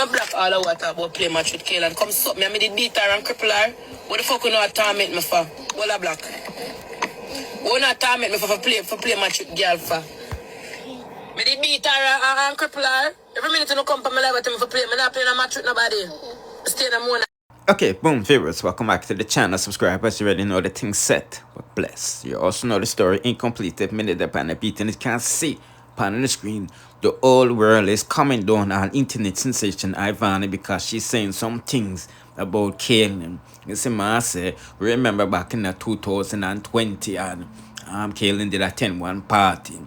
I'm a black all the water about play match with Kaylan. Come suck me, I did beat her and cripple her. What the fuck you know torment me for? All a black. What not torment me for play match with girl for? Me did beat her and cripple her. Every minute you come for my life I tell me for play. Me not playing a match with nobody. Stay in the morning. Okay, boom, viewers, welcome back to the channel. Subscribers, you already know the thing set, but bless. You also know the story incompleted. Minute upon the beat and it can't see upon the screen. The whole world is coming down on internet sensation Ivany because she's saying some things about Kaylan. You see, man, I say, remember back in the 2020 and Kaylan did a 10-1 party.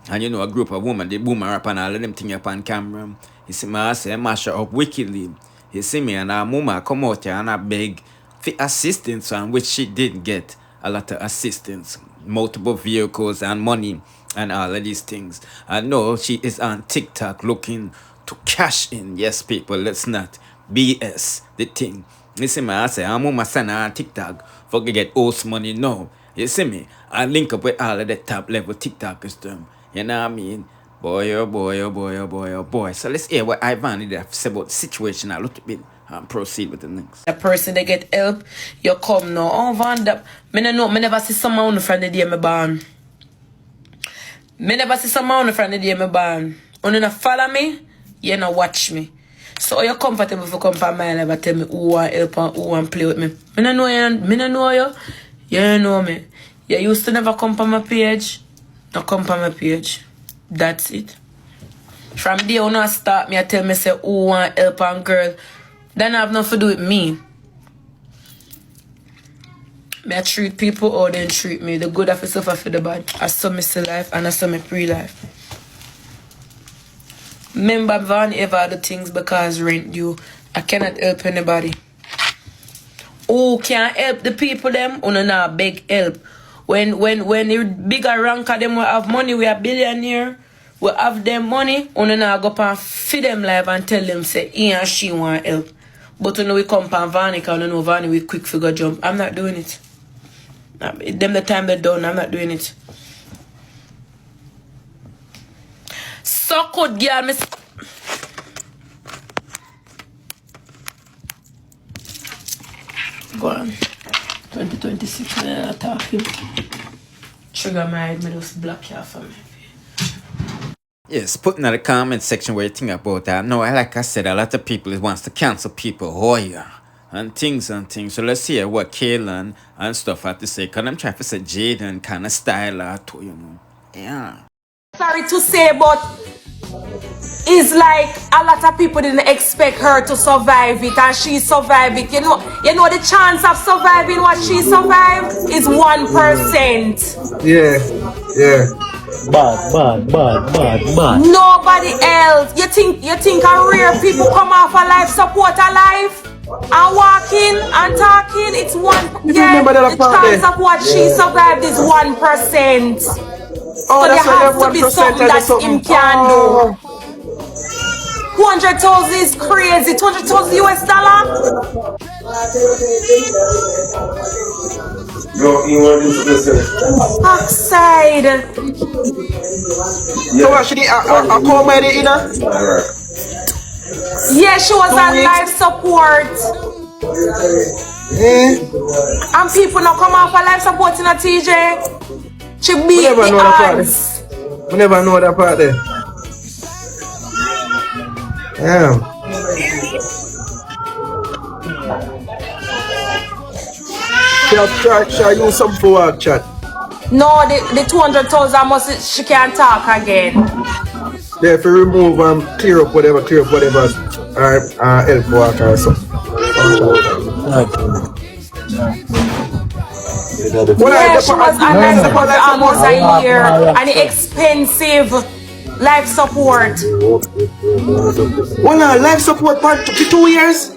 And you know, a group of women, they boom her up and all of them things up on camera. You see, man, I say, mash her up wickedly. You see me, and our mama come out here and I beg for assistance, and which she did get a lot of assistance, multiple vehicles and money and all of these things. I know she is on TikTok looking to cash in. Yes, people, let's not BS the thing. You see me, I say, our mama send her on TikTok for to get host money now. You see me, I link up with all of the top level TikTokers them. You know what I mean? Boy, oh boy, oh boy, oh boy, oh boy. So let's hear what Ivany did have to say about the situation a little bit and proceed with the next. A person they get help, you come now. Oh, Vanda, me no know, me never see someone from the day me born. Me never see someone from the day me born. When you not follow me, you not watch me. So you're comfortable if you come from my life and tell me who want help and who want play with me. Me no know you, me no know you. You don't know me. You used to never come from my page. Now come from my page. That's it. From there when I start me, I tell me say who want help and girl. Then I have nothing to do with me. I treat people how they treat me. The good of suffer for the bad. I saw me see life and I saw me pre-life. Remember Van ever the things because rent due. I cannot help anybody. Who can help the people them? Who not beg help. When the bigger rank of them will have money, we are billionaire, we have them money, we not go up and feed them live and tell them say he and she want help. But when we come from Vani, because we know Vani we quick figure jump. I'm not doing it. Them the time they're done, I'm not doing it. So good girl, miss. Go on. 2026 I'm not talking. Trigger my head, me just block you for me. Yes, put in the comment section where you think about that. No, like I said, a lot of people wants to cancel people, oh yeah, and things. So let's hear what Kaylan and stuff have to say. Because I'm trying to say Jayden kind of style her too, you know. Yeah. Sorry to say, but it's like a lot of people didn't expect her to survive it, and she survived it. You know the chance of surviving what she survived is 1%. Yeah. Bad. Nobody else. You think a rare people come off a life support alive and walking and talking? It's one. Yeah, the chance of what she survived is 1%. Oh, so there that's has to be something that him can do. 200,000 is crazy. 200,000 US dollar. No, you want to do something. Backside. So what should I call my day, you know? Yeah, she was on life support. And people not come off a life support in a TJ. She beat the odds. We never know that part there. Damn. Shall use some for work chat? No, the 200,000 she can't talk again. Yeah, if you remove clear up whatever, or help work or something. Yeah, she was on life support for almost a year and expensive life support. Well, life support for 2 years?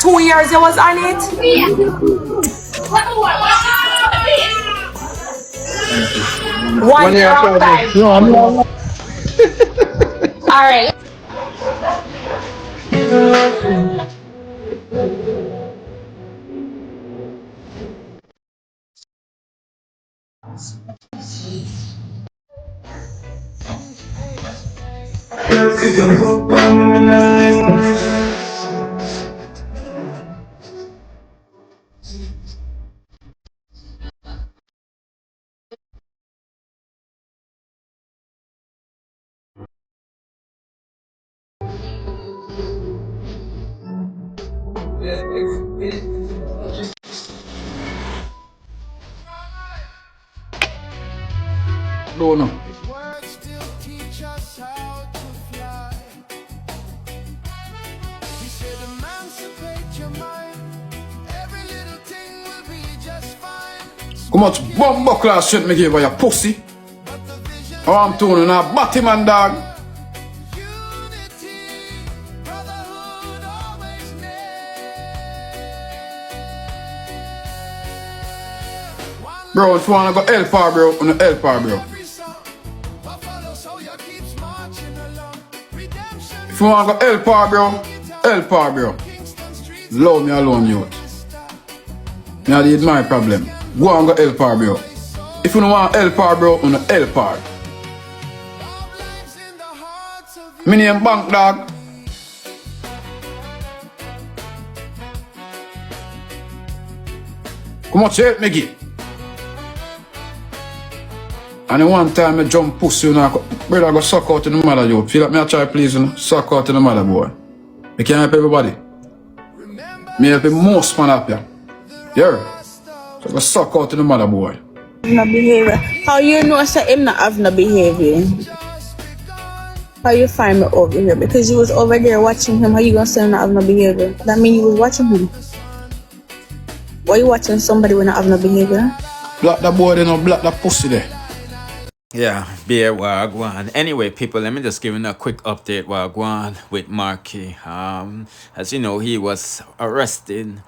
2 years you was on it? One year and 5. Alright. Don't know. Words still teach us how to fly. He said, emancipate your mind. Every little thing will be just fine. How much bumbo class shit me give her, you pussy? But the vision, Oh, I'm tuning a batty man, dog. unity, brotherhood always near. One Bro, if you wanna go help her, bro, on the help her, bro. every song. Buffalo soldier keeps marching along. Redemption, If you wanna go help her, bro, help her, bro. Kingston streets. Love me alone, youth. Me I did my problem. Go and go help her, bro. If you don't want help her, bro, on the help her. Love lives in the hearts of Me name Bank, dog. How much help me give? And the one time I jump pussy, you know, brother, I go suck out to the mother, yo. Feel like me I try please, you know, suck out to the mother, boy. Me can't help everybody. Me help the most man up here. Yeah. So I go suck out to the mother, boy. No behavior. How you know say him not have no behavior? How you find me over here? Because you was over there watching him. How you gonna say him not have no behavior? That mean you was watching him. Why you watching somebody when not have no behavior? Block that boy, they know, block that pussy there. Yeah, beer wagwan. Anyway, people, let me just give you a quick update wagwan with Marky. As you know, he was arrested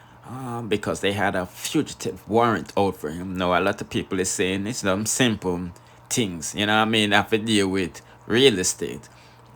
because they had a fugitive warrant out for him. Now, a lot of people is saying it's some simple things, you know what I mean, have to deal with real estate.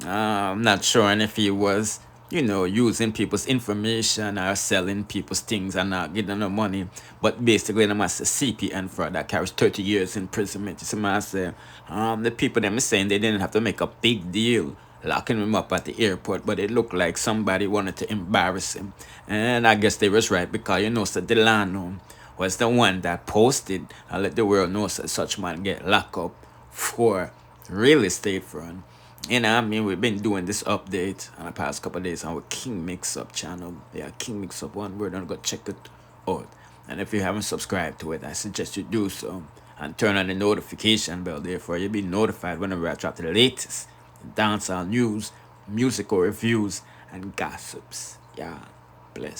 I'm not sure if he was, you know, using people's information or selling people's things and not getting no money. But basically, the master CPN fraud that carries 30 years imprisonment. It's a master. The people them is saying they didn't have to make a big deal locking him up at the airport, but it looked like somebody wanted to embarrass him. And I guess they was right because, you know, so Delano was the one that posted and let the world know that such man get locked up for real estate fraud. You know, I mean, we've been doing this update on the past couple of days on our King Mix Up channel. Yeah, King Mix Up, one word, and go check it out. And if you haven't subscribed to it, I suggest you do so. And turn on the notification bell, therefore you'll be notified whenever I drop the latest dancehall news, musical reviews, and gossips. Yeah, bless.